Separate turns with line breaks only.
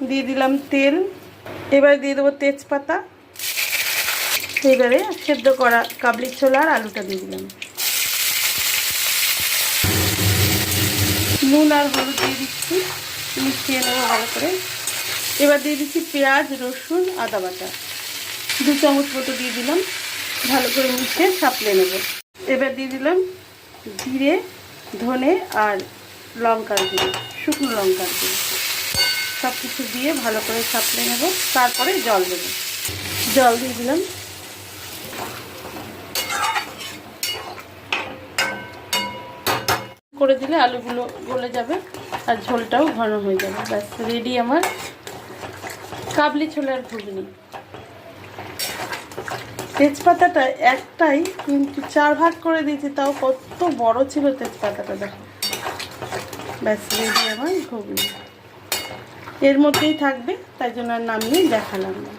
দিয়ে দিলাম তেল। এবারে দিয়ে দেবো তেজপাতা। এবারে সেদ্ধ করা কাবলি ছোলা আর আলুটা দিয়ে দিলাম। নুন আর হলুদ দিয়ে দিচ্ছি, মিশিয়ে নেবো ভালো করে। এবার দিয়ে দিচ্ছি পেঁয়াজ, রসুন, আদা বাটা 2 চামচ মতো দিয়ে দিলাম। ভালো করে মিশিয়ে সাপলে নেব। এবার দিয়ে দিলাম জিরে, ধনে আর লঙ্কার গুঁড়ো, শুকনো লঙ্কার গুঁড়ো। সব কিছু দিয়ে ভালো করে সাপলে নেব। তারপরে জল দেবো। জল দিয়ে দিলাম। করে দিলে আলুগুলো গলে যাবে আর ঝোলটাও ঘন হয়ে যাবে। ব্যাস রেডি আমার কাবলি ছোলার ঘুগনি। তেজপাতাটা একটাই, কিন্তু 4 ভাগ করে দিয়েছি, তাও কত বড় ছিল তেজপাতাটা, দেখো। ব্যাস রেডি আমার ঘুগনি। এর মধ্যেই থাকবে, তাই জন্য আর নামিয়ে দেখালাম না।